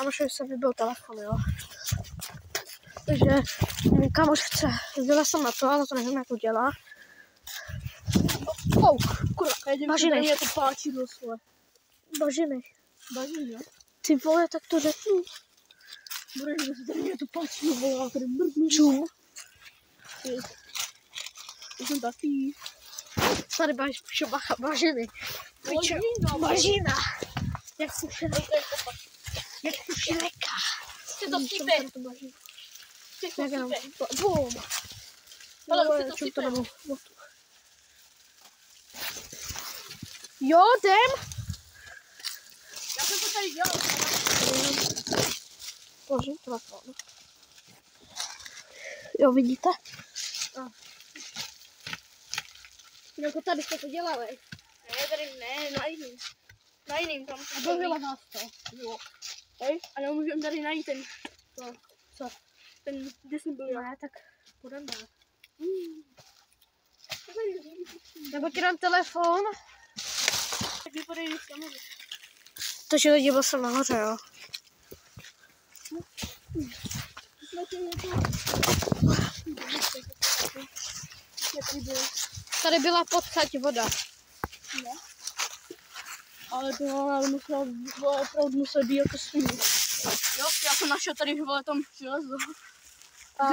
Kámošovi se vybil telefon, jo. Takže kámoš chce, byla jsem na to, ale to nevím, jak to dělá. Kurva, bažiny. Mě to páčí do svoje. Bažiny. Bažiny, jo? Ty vole, tak to řeknu. Bude, že se tady mě to páčí do vola, tady mrdnu. Čum. To jsem taky. Tady bacha, bažiny. Bažina. Jak se šeleka. Jak se šeleka. Chce to pípe. Jak jenom, bum. Ale už se to nemůžu. Jo, jdem. Já jsem to tady dělal. Bože, telefon. Jo, vidíte? Jako tady jste to dělali. Ne, tady ne, na jiným tam. Bavila nás to. Jo. Hej, a nemůžeme tady najít ten, Co? ten, kde jsem byl já. Ne, tak půjdeme. Nebo ti dám telefon. Tak vypadají samozřejmě. Takže lidi byl jsem nahoře, jo. Tady byla pod chatí voda. Ne. Ale to opravdu musel být jako svým. Jo, já jsem našel tady vole tam železo. A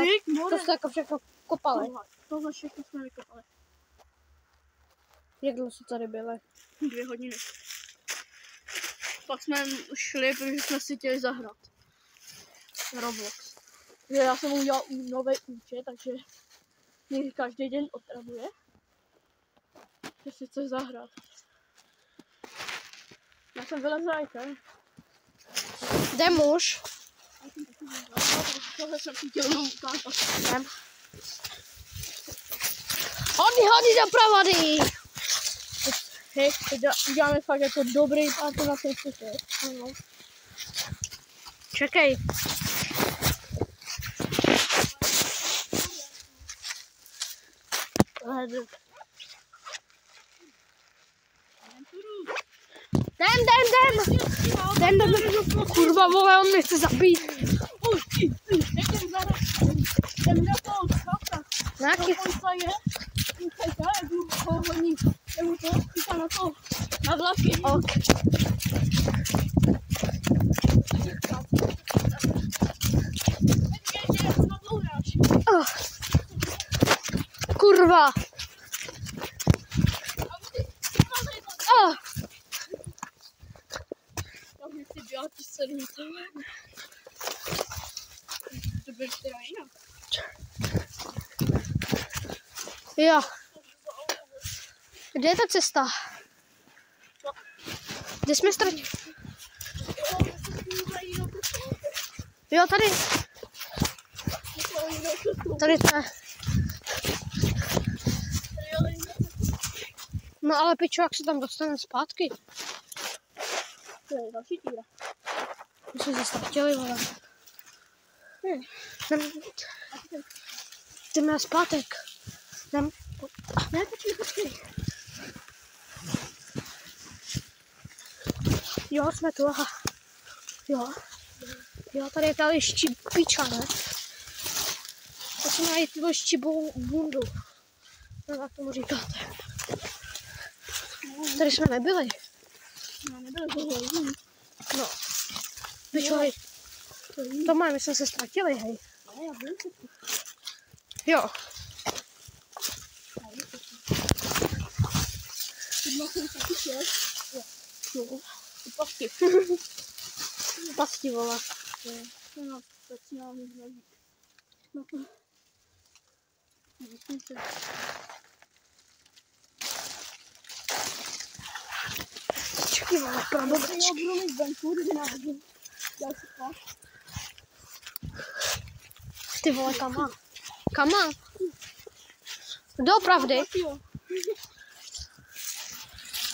to jste jako všechno kopali. Tohle všechno jsme vykopali. Jak dlouho jste tady byli? 2 hodiny. Pak jsme šli, protože jsme si chtěli zahrát. Roblox. Já jsem udělal nový účet, takže mě každý den otravuje. Že si chceš zahrát. Já jsem vylezl rajte. Jde muž. Tohle jsem si chtěl jenom ukázat. Hodí do provody. Hej, teď uděláme fakt jako dobrý pátě na ten světě. Čekej. Jdem. Kurva, vole, on mě chce zabít. Jdem na to, chlapka. Nějaký... Na vlaky. Ok. Kurva. Já bych si dělal ty 7 tam. To bude teda jinak. Jo. Kde je ta cesta? Kde jsme ztratili? Jo, tady. Tady to je. No ale pičo, jak se tam dostane zpátky? To je další díra. My jsme se ztratili, vole. Jdeme na zpátek. Ne, počkej. Jo, jsme tu, aha. Jo, tady je ta liští piča, ne? To jsme najít liští bundu. No, jak tomu říkáte. Tady jsme nebyli. No, nebyli tohle. No. Pičo, hej. To máme, my jsme se ztratili, hej. Ne, já byl se tu. Jo. Jo. Pasti. Pasti, vole. No, začíná mi zlazit. No to. Myslím se. Čekaj, vole, prabobračky. Já budu mít venku, když náhodím. Další pas. Ty vole, kam mám? Doopravdy.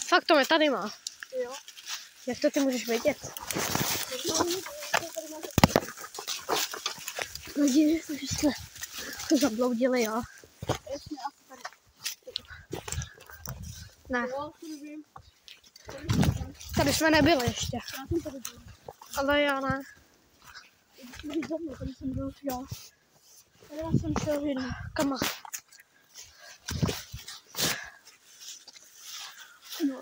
Fakt to mě tady má. Jo. Jak to ty můžeš vědět? Lidi, že jsme to zabloudili, jo? Jasně, asi tady. Ne, Jo, nevím. tady jsme nebyli ještě. Já jsem tady byl. Ale já ne. Když za mnou, tady jsem byl já. Tady já jsem šel jednou. Kama. No.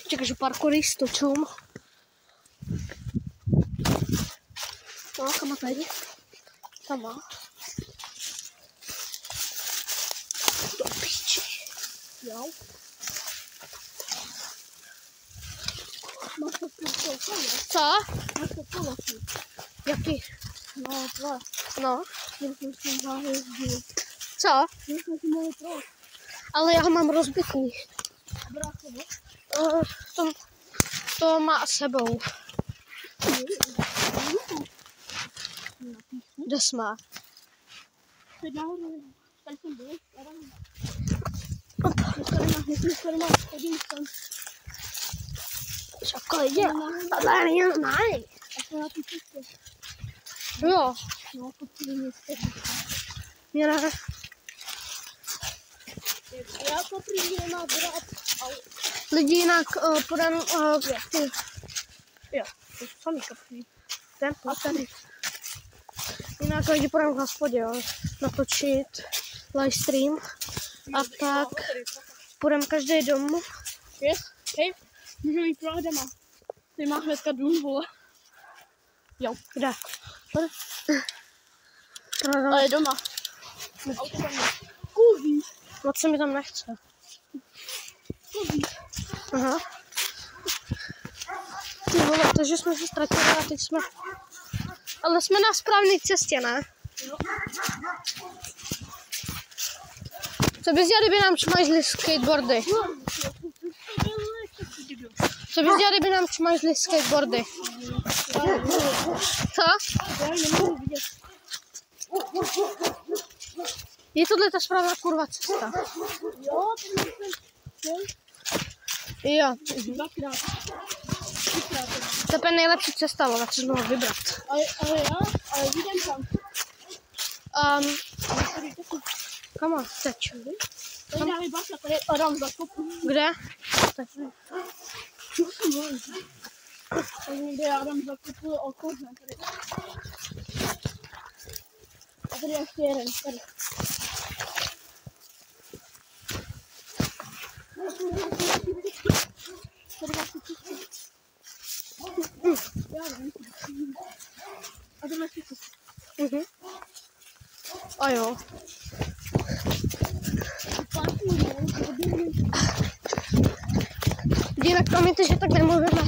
Čekaj, že parkourista, čum. No, kama tady. Kama. Do píči. Jo. Máš to spolu, Co? máš to spolu. Jaký? No, dva. No. Když jsem s tím zájezdil. Co? Když jsme si mohli trovat. Ale já ho mám rozbitý. Brácho, no? To má s sebou. Kde jsme? Teď nahoře. Tady jsem byl. Tady má chodím tam. Čokoládě. Ale není znaj. A to na té cestě. Jo. No, to přijde městě. Mě ne. Já to přijde na brát. Lidi jinak půjdem ty. Jo, to samý kapří. Ten a tady. Jinak lidi půjdem k hospodě, jo. Natočit livestream. A tak půjdem každý domů. Yes, hej, můžeme jít pro Adama. Ty má hnedka dům, vole. Jo. Kde? Ale je doma. Kuví. Moc se mi tam nechce. Kuví. Aha. Ty vole, takže jsme se ztratili a teď jsme... Ale jsme na správné cestě, ne? Jo. Co bys dělal, kdyby nám čmajzli skateboardy? Co bys dělal, kdyby nám čmajzli skateboardy? Co? Já ji nemohu vidět. Je tohle ta správná kurva cesta? Jo, ten jsem Jo. dvakrát. To je nejlepší cesta, ale co jsi mohl vybrat. Ale vidím tam. Kam teď? Tady dáme bacha, tady Adam zakopu. Kde? Tady někde Adam zakopu okořen. A tady ještě jeden. Tady. Tady máš tu a to máš tu A jo. Jinak promiňte, že tak nemluvíme.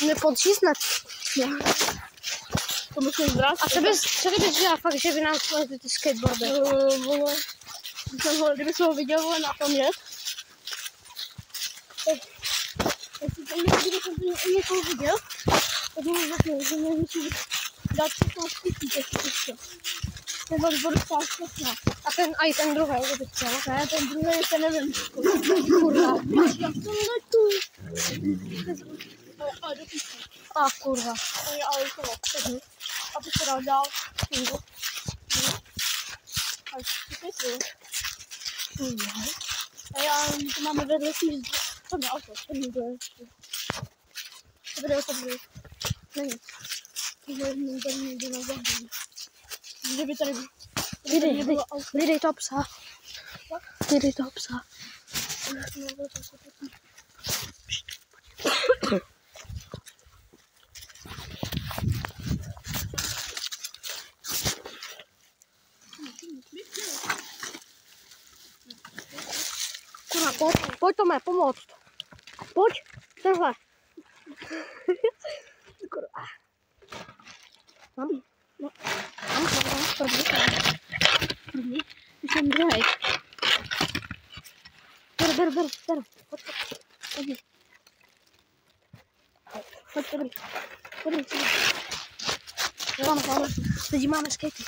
Nepodčísnat. To musím zvrátit. A co bys dělal fakt, že by nám šly ty skateboardy? Vole, kdyby se ho viděl, vole, na tom jet. Kdyby jsem to někoho viděl, tak bych řekl, že mě musí dát 16 000. Nebo budu stát 16. A i ten druhý, že bys chtěl? Ne, ten druhý ještě nevím. Kurva. Já to letu. Ale do písky. A kurva. Ale to letu. A to se dá dál. A to je a já to máme vedle si to mě auto. To někdo je. To bude to bude. Není. To tady někdo na zahrání. Kdyby tady Vydej to psa. Vydej to psa. Kurva, pojď Tome, pomoct. Pojď, tenhle. Kurva. Mám první. Jsem druhý. Ber. Pojď, dobrý. Máme. Lidi máme skatey.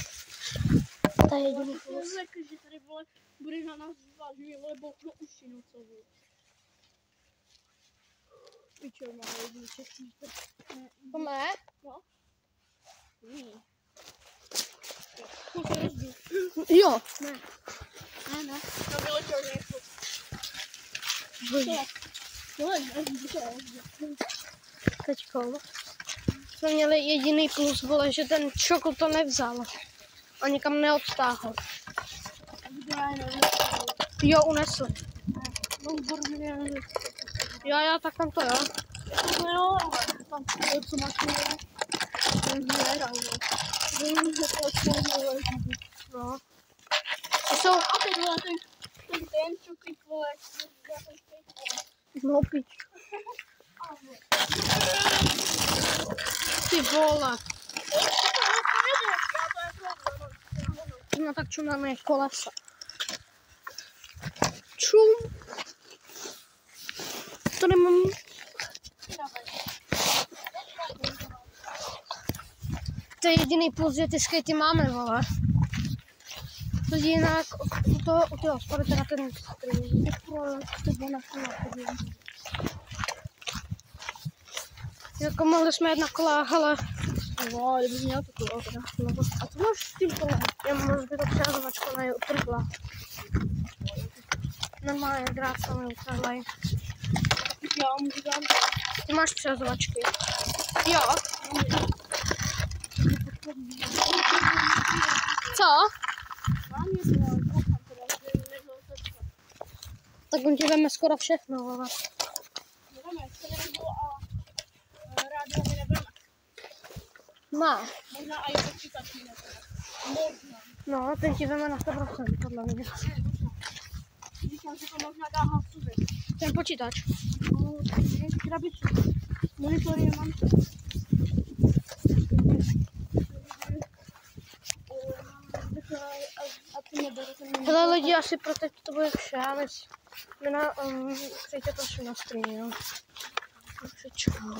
To je jediný plus. Řekl, že tady vole, bude na nás zvát, že vole bouchnu ušinu, co vole. Pičo, máme jediný český. Tome? No. Jo. Ne. To bylo to, že Teďko. Jsme měli jediný plus, vole, že ten čokl to nevzal. A nikam neodtáhl. Jo, unesl. No, výborně. Jo, tak tam to jo. Jo, tam to, co máš měla. Ten zvěra, jo. Vím, že to odpovědělo. No. To jsou... A teď vole, ten čokl, vole, No, pič. Ty vole. No tak čum máme kolesa. Čum. To nemám. To je jediný plus, že ty skatey máme, vole. To jinak u toho hospody teda ten stream. To bylo na jako mohli jsme jet na kolách, ale... No, kdybych měl to kolo, teda. A co máš s tím kolem? Já mám rozbitou přehazovačku, ona je utrhla. Normálně drát tam je utrhlej. Já můžu dát. Ty máš přehazovačky? Jo. Co? Tak on ti veme skoro všechno, ale... Rádio mi nebere. Má. Možná i počítač mi nebere. Možná. No, ten ti veme na 100%, podle mě. Říkám, že to možná dá hlasově. Ten počítač. No, je krabička. Monitory mám. Hele lidi, asi pro teď to bude vše, než my přijďte prosím na stream, jo. Takže čau.